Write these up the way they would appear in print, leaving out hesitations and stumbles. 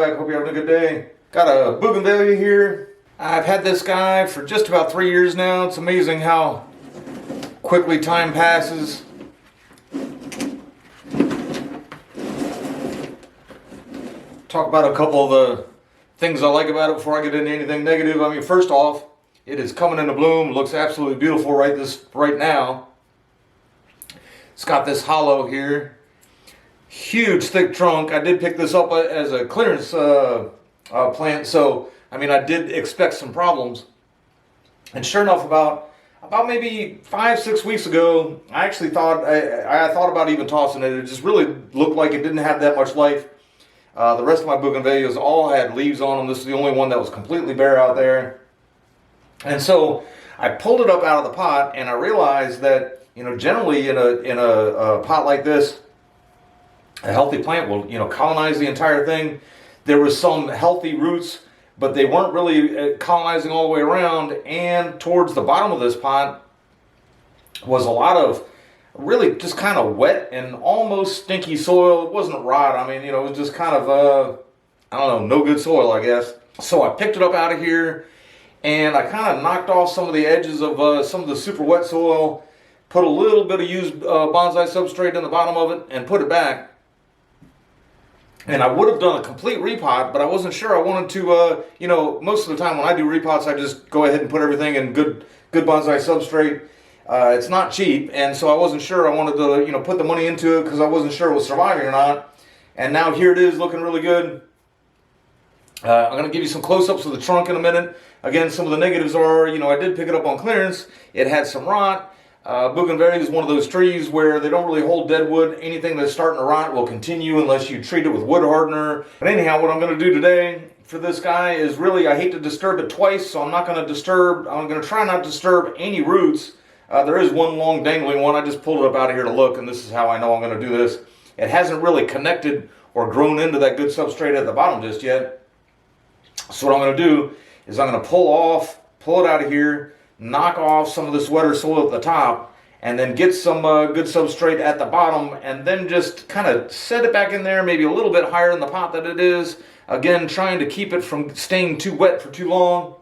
back. Hope you're having a good day. Got a Bougainvillea here. I've had this guy for just about 3 years now. It's amazing how quickly time passes. Talk about a couple of the things I like about it before I get into anything negative. I mean, first off, it is coming into bloom. Looks absolutely beautiful right now. It's got this hollow here. Huge thick trunk. I did pick this up as a clearance plant, so I mean I did expect some problems. And sure enough, about maybe 5-6 weeks ago, I actually thought I thought about even tossing it. It just really looked like it didn't have that much life. The rest of my bougainvilleas all had leaves on them. This is the only one that was completely bare out there. And so I pulled it up out of the pot, and I realized that, you know, generally in a pot like this, a healthy plant will, you know, colonize the entire thing. There was some healthy roots, but they weren't really colonizing all the way around. And towards the bottom of this pot was a lot of really just kind of wet and almost stinky soil. It wasn't rot. I mean, you know, it was just kind of, I don't know, no good soil, I guess. So I picked it up out of here, and I kind of knocked off some of the edges of some of the super wet soil, put a little bit of used bonsai substrate in the bottom of it, and put it back. And I would have done a complete repot, but I wasn't sure. I wanted to, you know, most of the time when I do repots, I just go ahead and put everything in good bonsai substrate. It's not cheap, and so I wasn't sure. I wanted to, you know, put the money into it because I wasn't sure it was surviving or not. And now here it is, looking really good. I'm going to give you some close-ups of the trunk in a minute. Again, some of the negatives are, you know, I did pick it up on clearance. It had some rot. Bougainvillea is one of those trees where they don't really hold dead wood. Anything that's starting to rot will continue unless you treat it with wood hardener. But anyhow, what I'm going to do today for this guy is really, I hate to disturb it twice, so I'm not going to disturb, I'm going to try not to disturb any roots. There is one long dangling one. I just pulled it up out of here to look, and this is how I know I'm going to do this. It hasn't really connected or grown into that good substrate at the bottom just yet. So what I'm going to do is I'm going to pull it out of here, knock off some of this wetter soil at the top, and then get some good substrate at the bottom, and then just kind of set it back in there, maybe a little bit higher in the pot than it is. Again, trying to keep it from staying too wet for too long.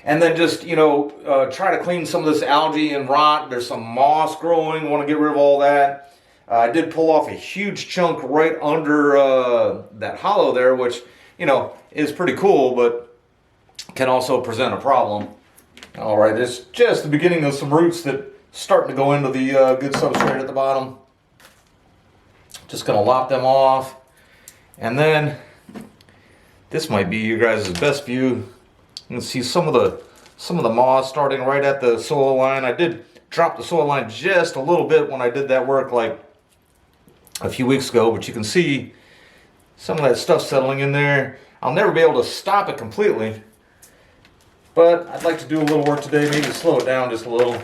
And then just, you know, try to clean some of this algae and rot. There's some moss growing. Want to get rid of all that. I did pull off a huge chunk right under that hollow there, which, you know, is pretty cool, but can also present a problem. All right, it's just the beginning of some roots that starting to go into the good substrate at the bottom. Just going to lop them off. And then this might be you guys' best view. You can see some of the moss starting right at the soil line. I did drop the soil line just a little bit when I did that work like a few weeks ago, but you can see some of that stuff settling in there. I'll never be able to stop it completely, but I'd like to do a little work today, maybe slow it down just a little.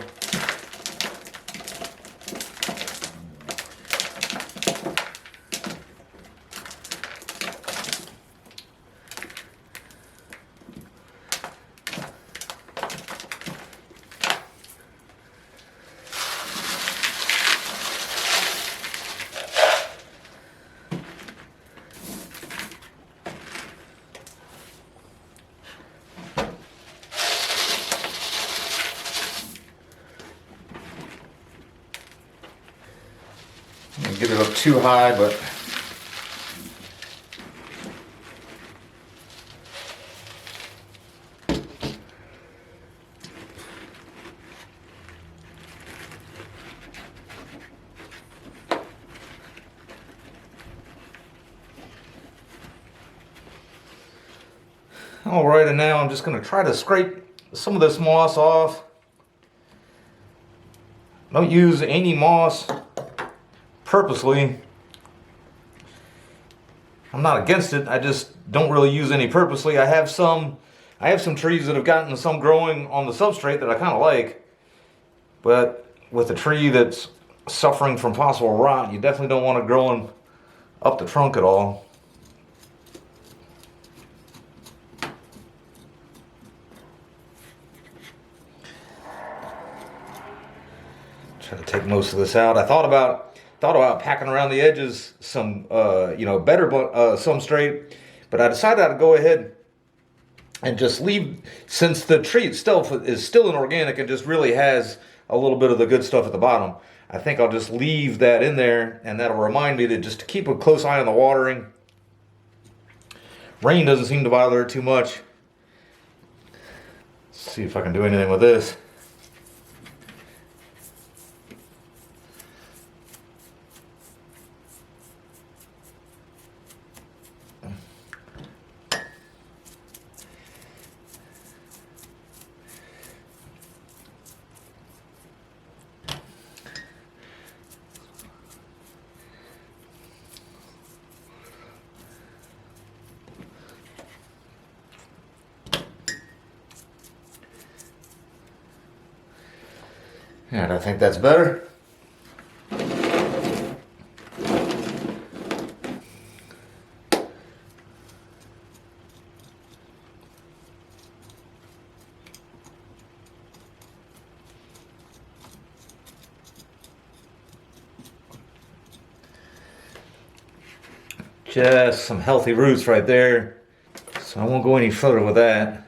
Get it up too high, but all right, and now I'm just going to try to scrape some of this moss off. Don't use any moss purposely. I'm not against it. I just don't really use any purposely. I have some trees that have gotten some growing on the substrate that I kind of like, but with a tree that's suffering from possible rot, you definitely don't want it growing up the trunk at all. Try to take most of this out. I thought about packing around the edges some better substrate. But I decided I'd go ahead and just leave, since the tree itself is still an organic and just really has a little bit of the good stuff at the bottom. I think I'll just leave that in there, and that'll remind me to just keep a close eye on the watering. Rain doesn't seem to bother it too much. Let's see if I can do anything with this. And I think that's better. Just some healthy roots right there. So I won't go any further with that.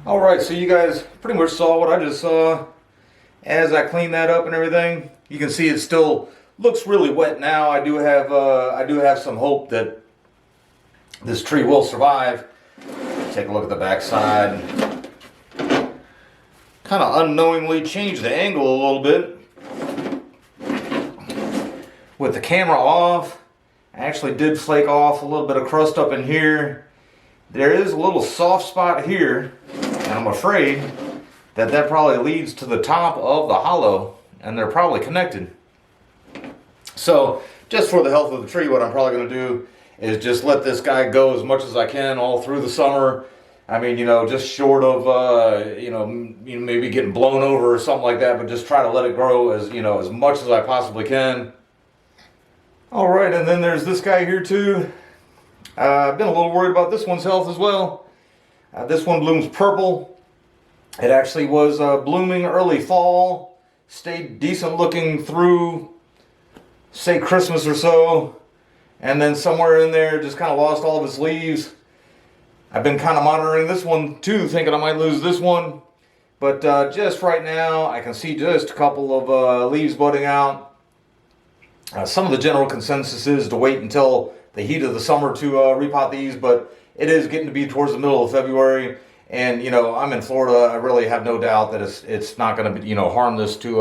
Alright, so you guys pretty much saw what I just saw. As I clean that up and everything, you can see it still looks really wet now. I do have some hope that this tree will survive. Take a look at the back side. Kind of unknowingly change the angle a little bit. With the camera off, I actually did flake off a little bit of crust up in here. There is a little soft spot here, and I'm afraid that that probably leads to the top of the hollow, and they're probably connected. So just for the health of the tree, what I'm probably going to do is just let this guy go as much as I can all through the summer. I mean, you know, just short of, maybe getting blown over or something like that, but just try to let it grow as much as I possibly can. All right, and then there's this guy here too. I've been a little worried about this one's health as well. This one blooms purple. It actually was blooming early fall, stayed decent looking through, say, Christmas or so, and then somewhere in there just kind of lost all of its leaves. I've been kind of monitoring this one too, thinking I might lose this one, but just right now I can see just a couple of leaves budding out. Some of the general consensus is to wait until the heat of the summer to repot these, but it is getting to be towards the middle of February, and I'm in Florida. I really have no doubt that it's not going to be harm this to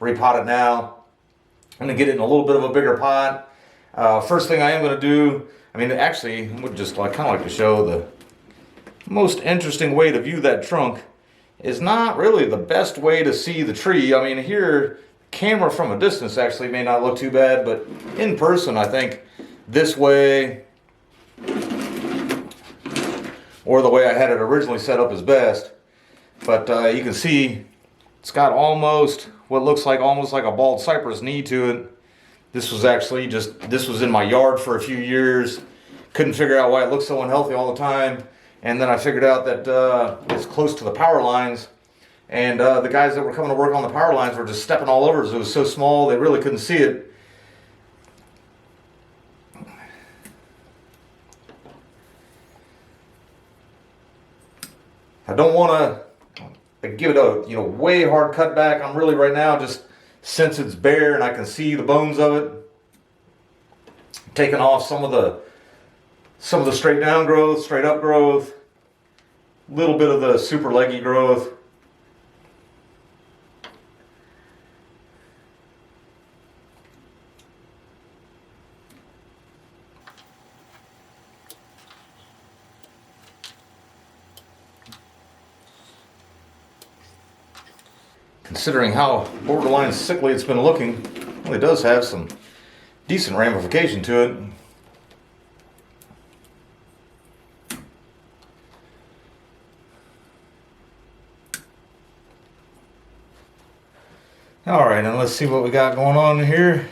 repot it now. I'm going to get it in a little bit of a bigger pot. First thing I am going to do, actually, I would just kind of like to show the most interesting way to view that trunk is not really the best way to see the tree. I mean, here, camera from a distance actually may not look too bad, but in person, I think this way, or the way I had it originally set up is best. But you can see it's got almost what looks like almost like a bald cypress knee to it. This was actually this was in my yard for a few years. Couldn't figure out why it looked so unhealthy all the time. And then I figured out that it's close to the power lines. And the guys that were coming to work on the power lines were just stepping all over it. It was so small they really couldn't see it. I don't want to give it a way hard cut back. I'm really right now just, since it's bare and I can see the bones of it, taking off some of the straight down growth, straight up growth, a little bit of the super leggy growth. considering how borderline sickly it's been looking, it really does have some decent ramification to it. All right, now let's see what we got going on here.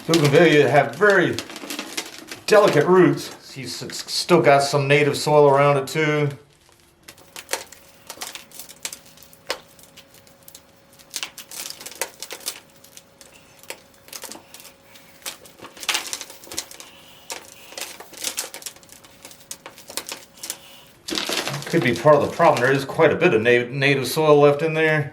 Bougainvillea have very delicate roots. It's still got some native soil around it too. Could be part of the problem. There is quite a bit of native soil left in there.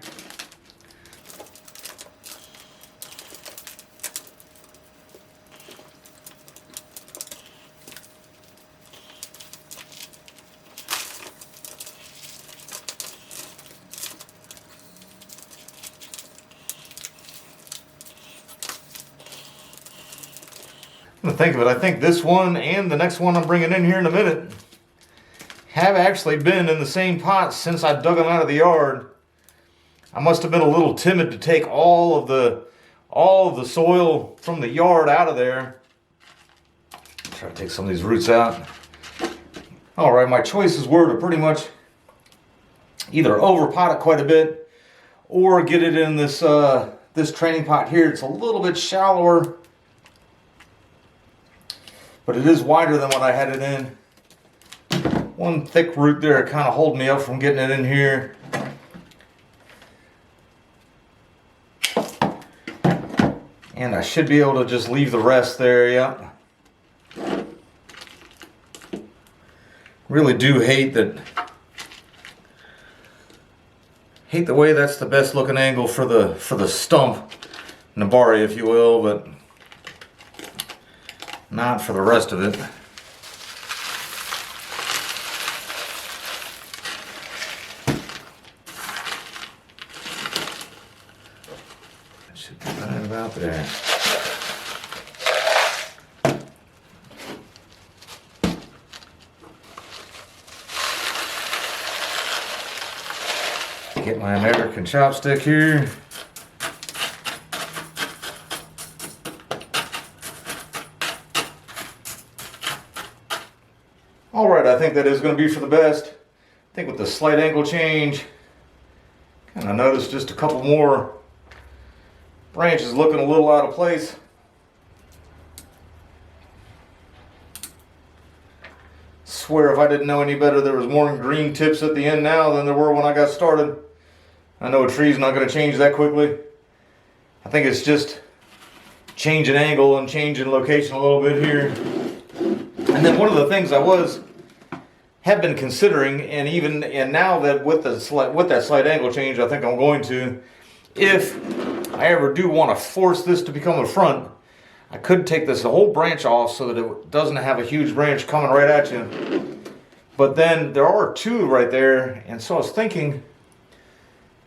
Think of it, I think this one and the next one I'm bringing in here in a minute have actually been in the same pot since I dug them out of the yard. I must have been a little timid to take all of the soil from the yard out of there. Try to take some of these roots out. All right, my choices were to pretty much either overpot it quite a bit or get it in this this training pot here. It's a little bit shallower, but it is wider than what I had it in. One thick root there kind of holding me up from getting it in here. And I should be able to just leave the rest there, yeah. Really do hate the way that's the best looking angle for the stump, Nabari if you will, but not for the rest of it. That should be right about there. Get my American chopstick here. Alright, I think that is going to be for the best. I think with the slight angle change, kind of noticed just a couple more branches looking a little out of place. Swear if I didn't know any better, there was more green tips at the end now than there were when I got started. I know a tree's not going to change that quickly. I think it's just changing angle and changing location a little bit here. And then one of the things have been considering, and now that with that slight angle change, I think I'm going to, if I ever do want to force this to become a front, I could take this whole branch off so that it doesn't have a huge branch coming right at you. But then there are two right there, and so I was thinking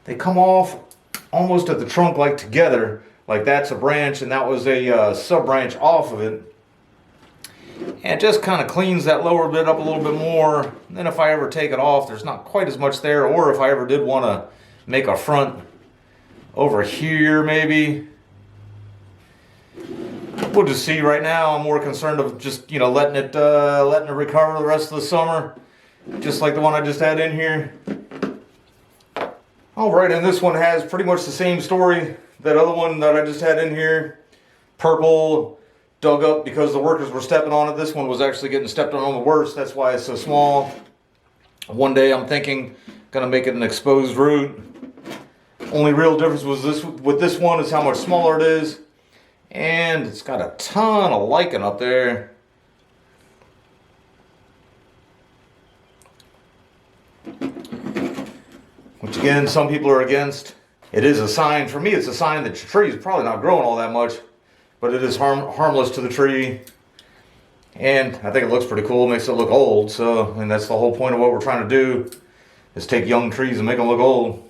they come off almost at the trunk like together, like that's a branch and that was a sub branch off of it. And it just kind of cleans that lower bit up a little bit more. And then if I ever take it off, there's not quite as much there. Or if I ever did want to make a front over here, maybe. We'll just see. Right now, I'm more concerned of just, letting it recover the rest of the summer, just like the one I just had in here. All right, and this one has pretty much the same story. That other one that I just had in here, purple, dug up because the workers were stepping on it. This one was actually getting stepped on the worst. That's why it's so small. One day I'm thinking, gonna make it an exposed root. Only real difference was with this one is how much smaller it is. And it's got a ton of lichen up there. Which again, some people are against. It is a sign, for me it's a sign that your tree is probably not growing all that much. But it is harmless to the tree. And I think it looks pretty cool, makes it look old. So, and that's the whole point of what we're trying to do, is take young trees and make them look old.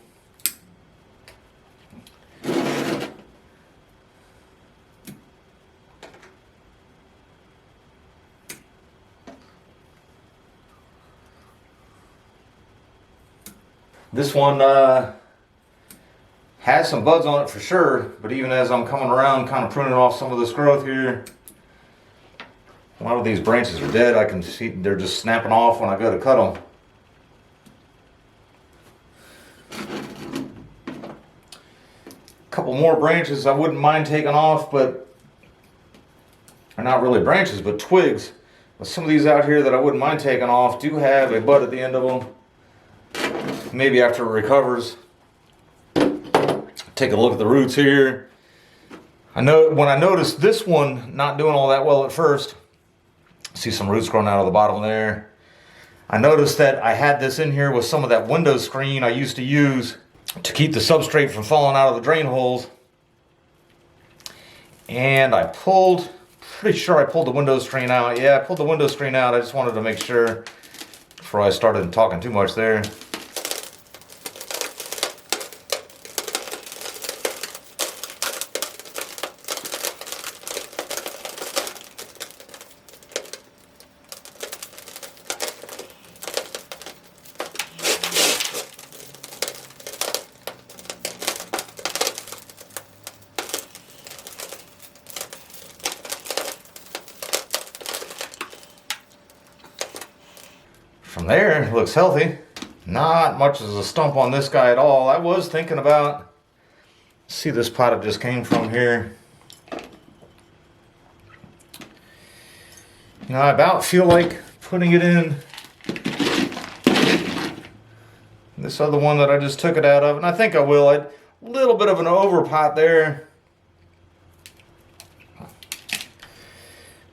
This one has some buds on it for sure, but even as I'm coming around kind of pruning off some of this growth here, a lot of these branches are dead. I can see they're just snapping off when I go to cut them. A couple more branches I wouldn't mind taking off, but are not really branches, but twigs. But some of these out here that I wouldn't mind taking off do have a bud at the end of them. Maybe after it recovers. Take a look at the roots here. I know when I noticed this one not doing all that well at first, see some roots growing out of the bottom there. I noticed that I had this in here with some of that window screen I used to use to keep the substrate from falling out of the drain holes. And I pulled, pretty sure I pulled the window screen out. Yeah, I pulled the window screen out. I just wanted to make sure before I started talking too much there. From there, it looks healthy. Not much as a stump on this guy at all. I was thinking about, see this pot it just came from here. You know, I about feel like putting it in this other one that I just took it out of, and I think I will. A little bit of an over pot there.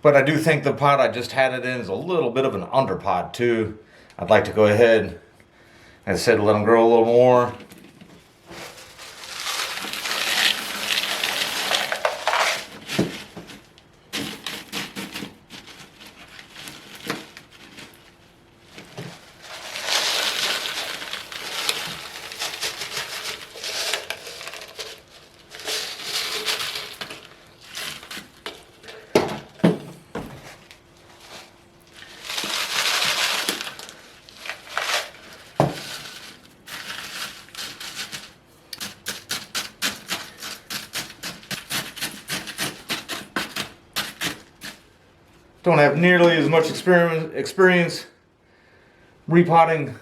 But I do think the pot I just had it in is a little bit of an under pot too. I'd like to go ahead, as I said, let them grow a little more. Don't have nearly as much experience repotting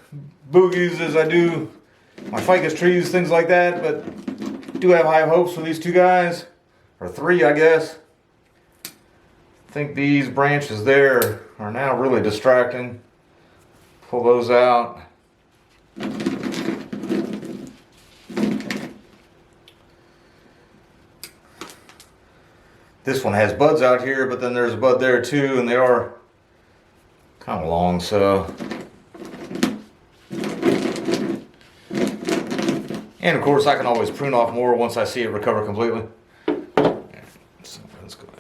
boogies as I do my ficus trees, things like that, but do have high hopes for these two guys, or three I guess. I think these branches there are now really distracting. Pull those out. This one has buds out here, but then there's a bud there too, and they are kind of long, so. And of course I can always prune off more once I see it recover completely.